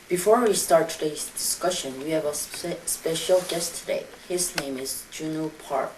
Before we start today's discussion, we have a special guest today. His name is Junwoo Park.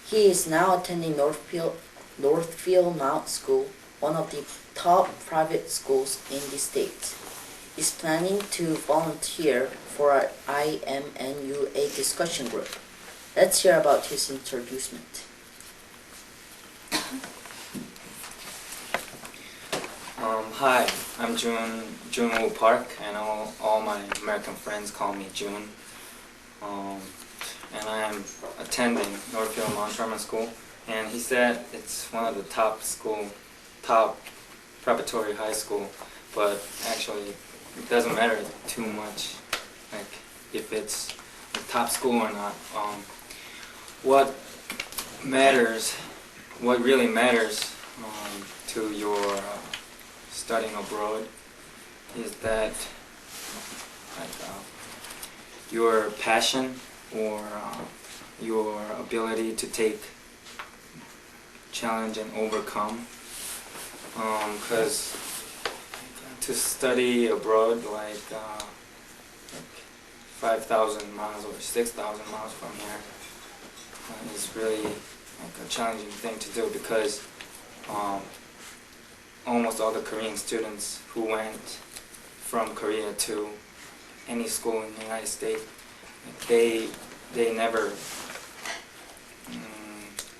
He is now attending Northfield Mount School, one of the top private schools in the state. He's planning to volunteer for our IMNUA discussion group. Let's hear about his introducement. Hi, I'm Junwoo Park, and all my American friends call me June. And I am attending Northfield Mount School, and he said it's one of the top preparatory high school, but actually it doesn't matter too much, like if it's a top school or not. What really matters to your studying abroad is that your passion or your ability to take challenge and overcome. Because to study abroad like 5,000 miles or 6,000 miles from here is really like a challenging thing to do, because almost all the Korean students who went from Korea to any school in the United States, they never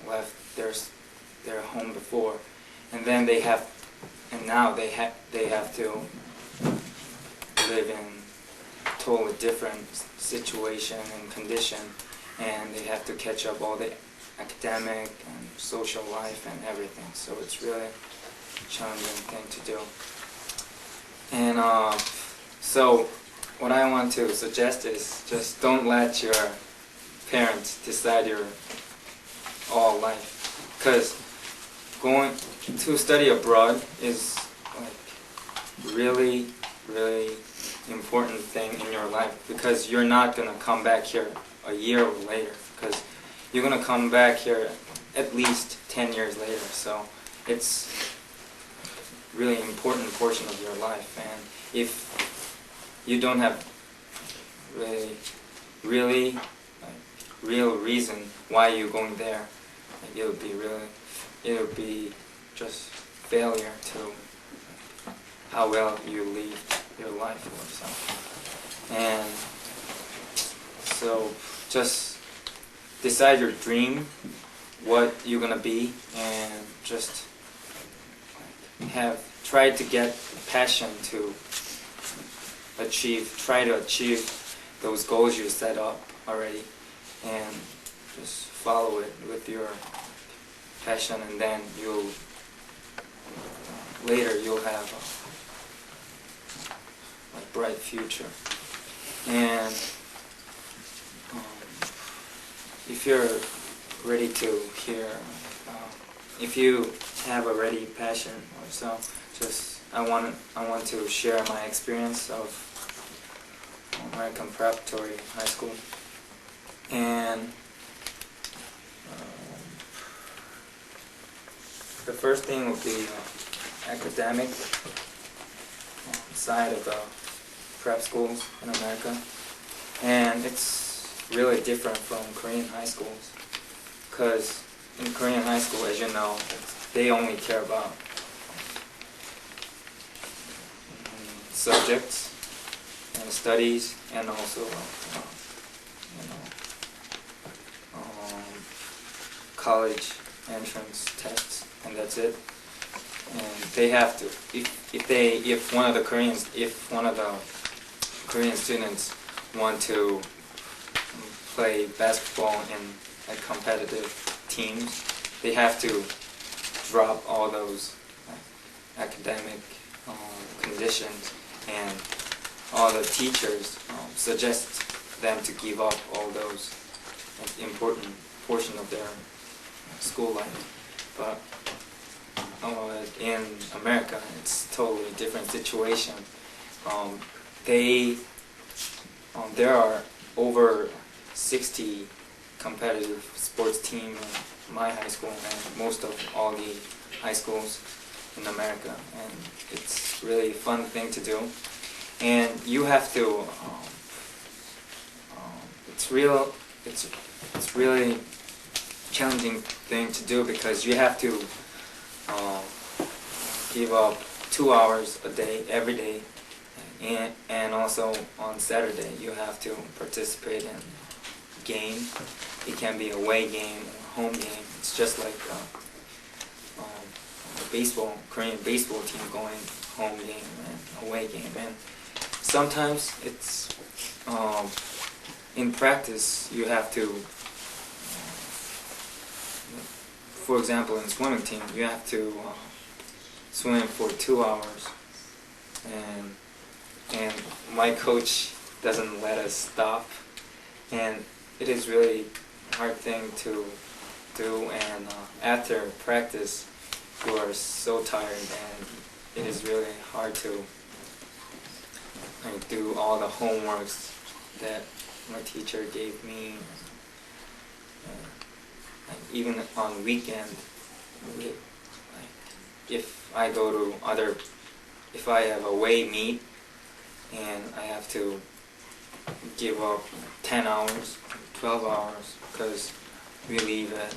left their home before, and then now they have to live in a totally different situation and condition, and they have to catch up all the academic and social life and everything. So it's really challenging thing to do. And so what I want to suggest is just don't let your parents decide your all life, because going to study abroad is like really important thing in your life, because you're not gonna come back here a year later, because you're gonna come back here at least 10 years later. So it's really important portion of your life, and if you don't have really real reason why you're going there, it'll be just failure to how well you live your life or something. And so just decide your dream, what you're gonna be, and just try to get passion to try to achieve those goals you set up already, and just follow it with your passion, and then later you'll have a bright future. And if you're ready to hear, if you have already passion or so, I want to share my experience of American preparatory high school. And the first thing would be academic side of the prep schools in America, and it's really different from Korean high schools, because in Korean high school, as you know, they only care about subjects and studies, and also college entrance tests, and that's it. And they have to, if one of the Korean students want to play basketball in like competitive teams, they have to drop all those academic conditions, and all the teachers suggest them to give up all those important portion of their school life. But in America, it's totally different situation. There are over 60 competitive sports teams in my high school, and most of all the high schools in America, and it's really fun thing to do. and you have to. It's really challenging thing to do because you have to give up 2 hours a day every day, and also on Saturday you have to participate in game. It can be away game or home game. It's just like baseball, Korean baseball team going home game and away game, and sometimes it's in practice you have to, for example, in swimming team you have to swim for 2 hours, and my coach doesn't let us stop, and it is really hard thing to do, and after practice you are so tired, and it is really hard to do all the homeworks that my teacher gave me. And even on weekend, if I go to if I have away meet and I have to give up 10 hours, 12 hours, because we leave at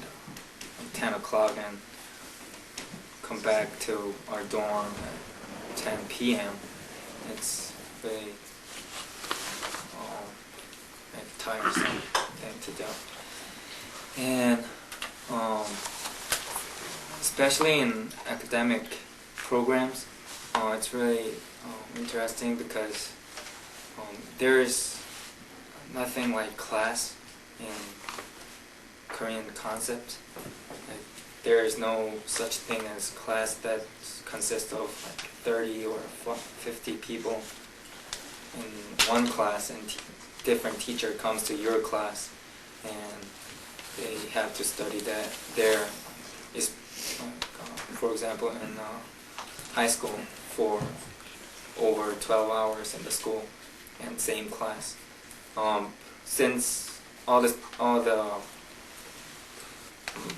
10 o'clock and come back to our dorm at 10 p.m. It's very tiresome thing to do. And especially in academic programs, it's really interesting because there is nothing like class in Korean concept. Like, there is no such thing as class that consists of like 30 or 50 people in one class, and different teacher comes to your class and they have to study that. There is, for example, in high school, for over 12 hours in the school and same class. Since all the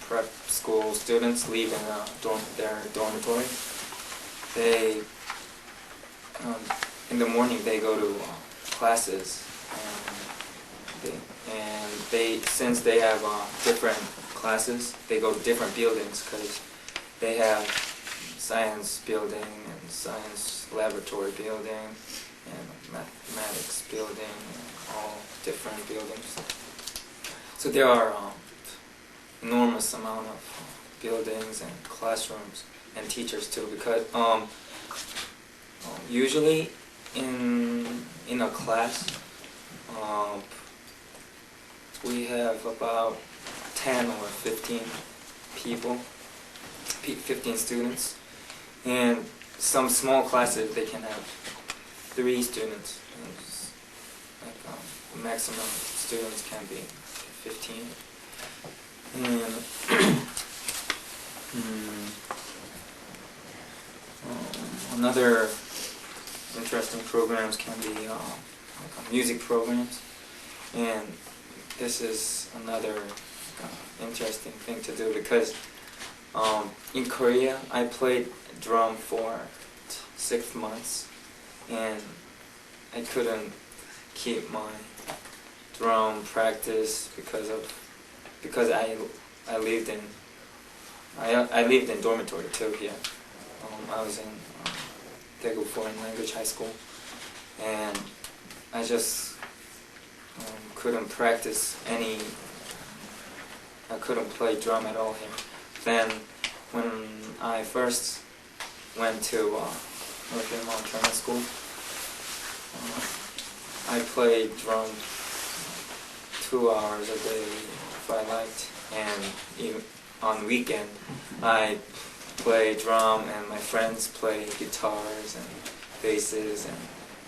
prep school students leave in their dormitory, they in the morning they go to classes, and they since they have different classes, they go to different buildings because they have science building and science laboratory building and mathematics building and all different buildings. So there are enormous amount of buildings and classrooms and teachers too, because usually in a class we have about 10 or 15 people, 15 students, and some small classes they can have 3 students, like the maximum students can be 15. And another interesting programs can be like music programs, and this is another interesting thing to do because in Korea I played drum for 6 months and I couldn't keep my drum practice because I lived in dormitory too here. I was in Daegu Foreign Language High School, and I just couldn't practice any. I couldn't play drum at all here. Then when I first went to Northern Montana School, I played drum 2 hours a day if I liked, and even on weekend I play drum and my friends play guitars and basses, and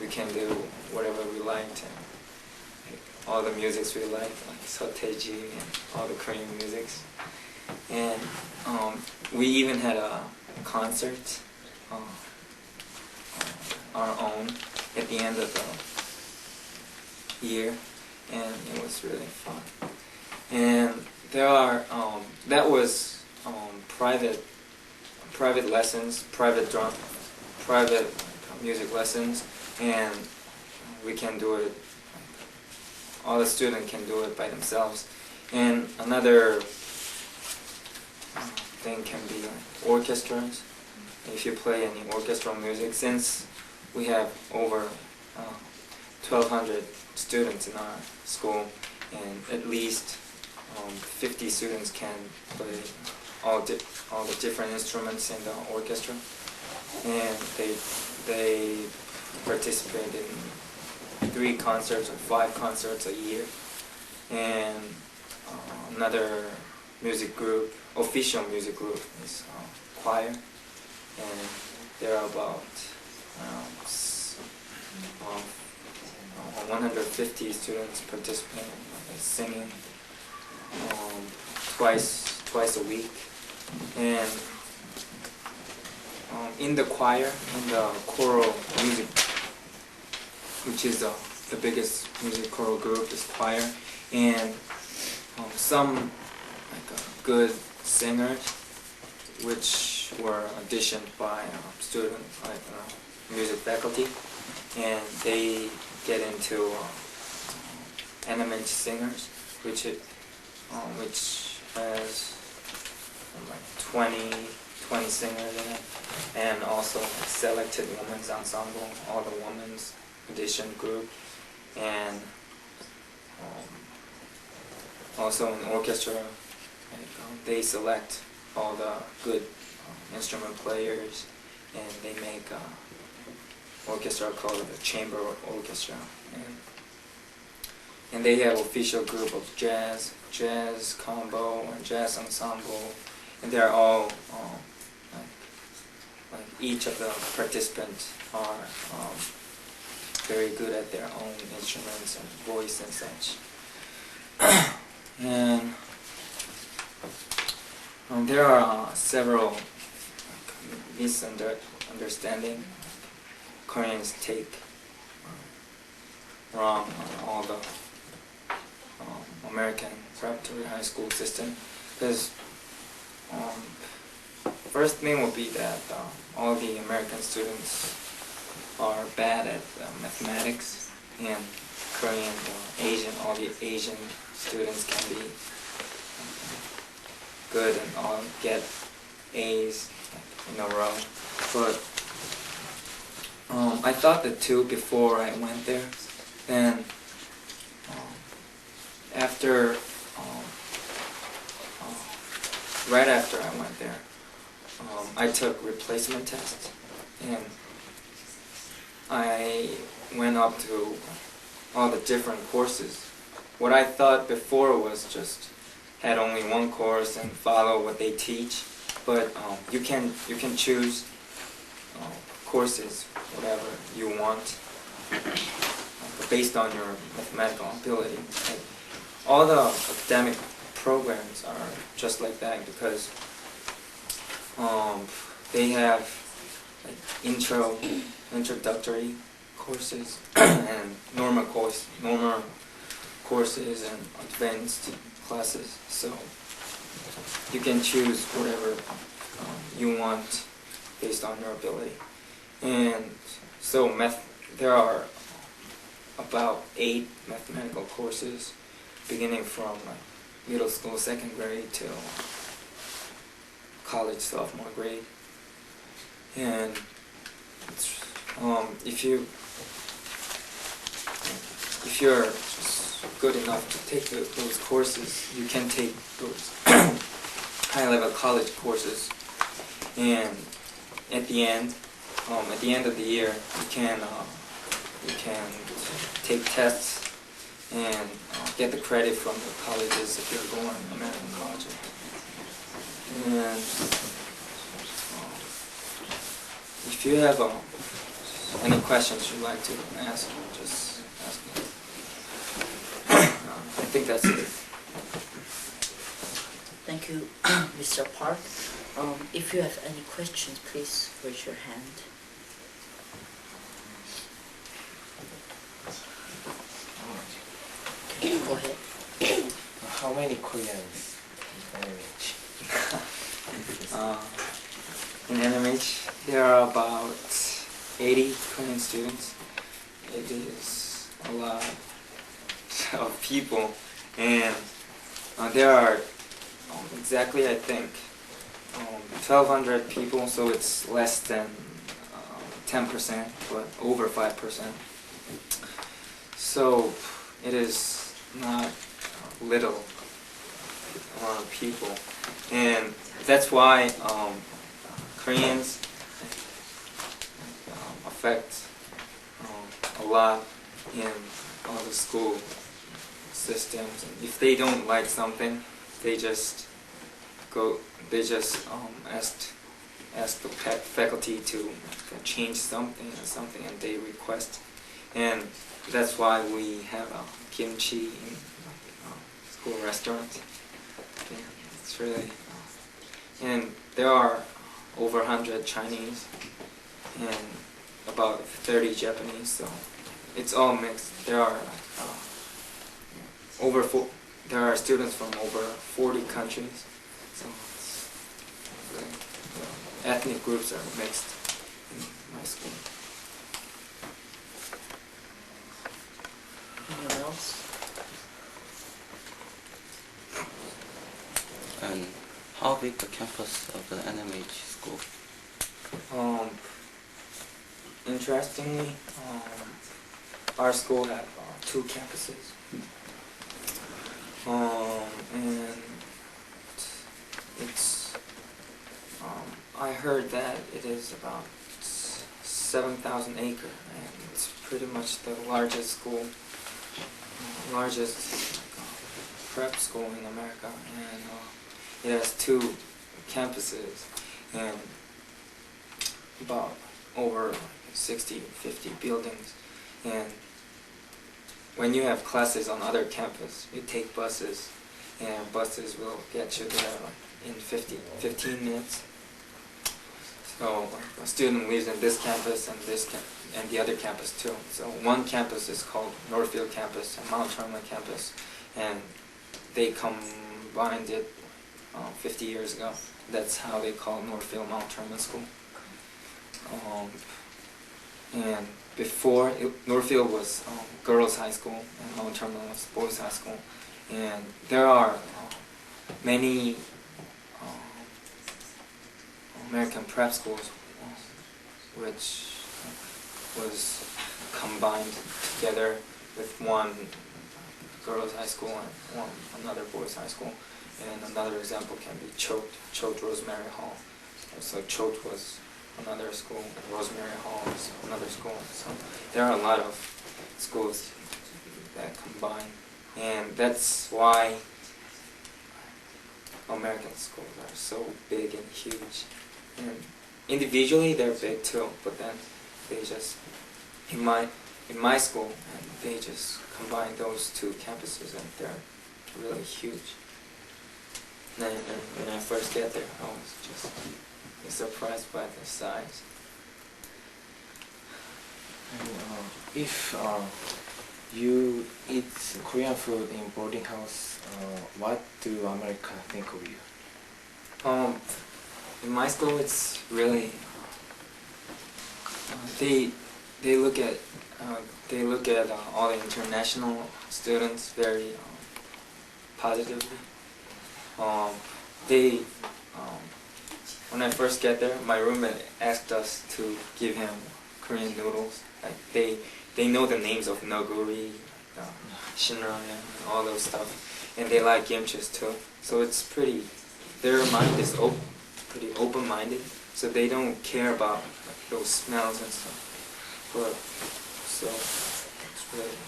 we can do whatever we liked, and all the musics we liked, like Soteji and all the Korean musics. And we even had a concert our own at the end of the year, and it was really fun. And there are that was private lessons, private music lessons, and we can do it. All the students can do it by themselves. And another thing can be like orchestras. If you play any orchestral music, since we have over 1,200 students in our school, and at least 50 students can play all the different instruments in the orchestra, and they participate in 3 concerts or 5 concerts a year. And another music group, official music group, is choir, and there are about 150 students participating in singing twice a week. And in the choir, in the choral music, which is the biggest music choral group, is choir, and some good singers, which were auditioned by students, like music faculty, and they get into animate singers, which has like 20 singers in it, and also selected women's ensemble, all the women's audition group, and also in orchestra, they select all the good instrument players, and they make orchestra called the chamber orchestra, and they have official group of jazz combo, and jazz ensemble, and they're all like each of the participants are very good at their own instruments and voice and such. And there are several misunderstandings Koreans take wrong on all the American preparatory high school system. Because first thing would be that all the American students are bad at mathematics, and Korean or Asian, all the Asian students can be good and all get A's in a row. But I thought the two before I went there. Then right after I went there, I took replacement tests, and I went up to all the different courses. What I thought before was just had only one course and follow what they teach, but you can choose courses whatever you want based on your mathematical ability. Like, all the academic programs are just like that, because they have like introductory courses and normal courses and advanced classes, so you can choose whatever you want based on your ability. And so there are about 8 mathematical courses, beginning from like middle school, 2nd grade till college, sophomore grade. And if you're just good enough to take those courses, you can take those high-level college courses, and at the end of the year, you can take tests and get the credit from the colleges if you're going to American colleges. And if you have any questions you'd like to ask, just ask me. I think that's it. Thank you, Mr. Park. If you have any questions, please raise your hand. Okay, go ahead. How many Koreans in NMH? In NMH, there are about 80 Korean students, it is a lot of people, and there are exactly, I think, 1,200 people, so it's less than 10%, but over 5%. So it is not little amount of people, and that's why Koreans affect a lot in all the school systems. And if they don't like something, they just ask the faculty to change something, and they request. And that's why we have kimchi in school restaurants. Yeah, it's really, and there are over 100 Chinese and about 30 Japanese, so it's all mixed. There are there are students from over 40 countries, so it's really, ethnic groups are mixed in my school. Anyone else? And how big the campus of the NMH school? Interestingly, our school has 2 campuses, and it's I heard that it is about 7,000 acres, and it's pretty much the largest school, largest prep school in America, and it has 2 campuses and about over 50 buildings. And when you have classes on other campus, you take buses, and buses will get you there in 15 minutes. So a student lives in this campus and and the other campus too. So one campus is called Northfield campus and Mount Hermon campus, and they combined it 50 years ago. That's how they call Northfield Mount Hermon School. And before, Northfield was girls' high school, and Mount Hermon was boys' high school. And there are many American prep schools which was combined together with one girls' high school and another boys' high school. And another example can be Choate Rosemary Hall. So Choate was another school, and Rosemary Hall is another school. So there are a lot of schools that combine, and that's why American schools are so big and huge. And individually they're big too, but then they just in my school, and they just combine those 2 campuses, and they're really huge. And when I first get there, I was just surprised by the size. And if you eat Korean food in boarding house, what do America think of you? In my school, it's really they look at all the international students very positively. When I first get there, my roommate asked us to give him Korean noodles. Like they know the names of noguri, shinran, and all those stuff, and they like kimchis too. So it's their mind is pretty open-minded, so they don't care about those smells and stuff. But so it's really,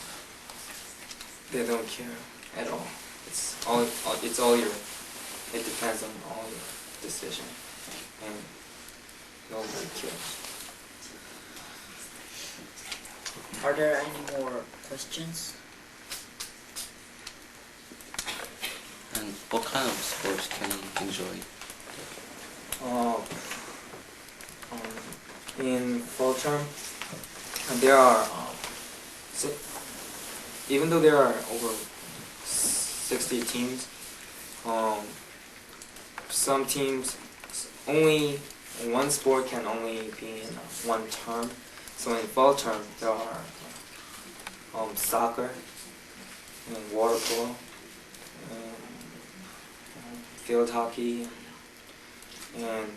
they don't care at all. It depends on all your decision, and nobody cares. Are there any more questions? And what kind of sports can you enjoy? In fall term, there are even though there are over 60 teams, some teams only one sport can only be in one term. So in fall term there are soccer, and water polo, and field hockey, and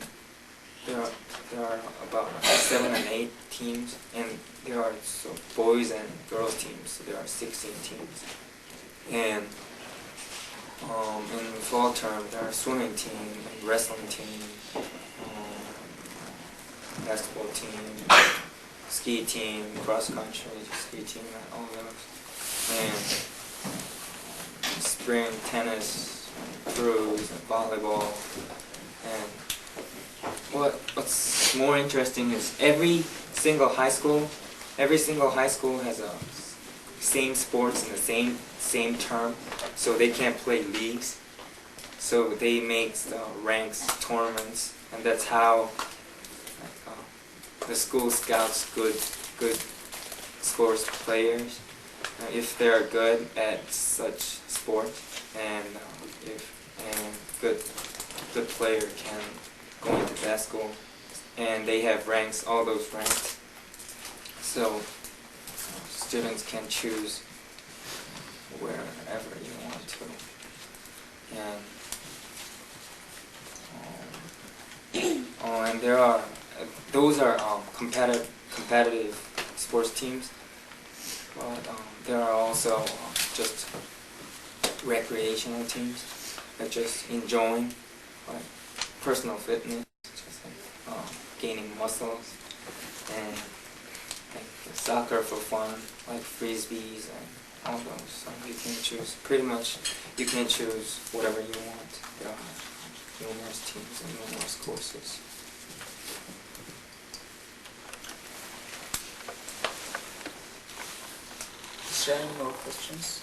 there are about 7 and 8 teams, and there are boys and girls teams, so there are 16 teams. And in the fall term, there are swimming team, and wrestling team, basketball team, ski team, cross country ski team, and all those. And spring tennis, cruise, and volleyball. And what's more interesting is every single high school has a same sports in the same term, so they can't play leagues. So they make ranks tournaments, and that's how the school scouts good sports players if they're good at such sport, and if good player can go into that school, and they have ranks, all those ranks. So students can choose wherever you want to, and there are those are competitive sports teams, but there are also just recreational teams that just enjoying, like personal fitness, just like gaining muscles, and like soccer for fun, like frisbees and all those. So you can choose, pretty much you can choose whatever you want. There are numerous teams and numerous courses. Is there any more questions?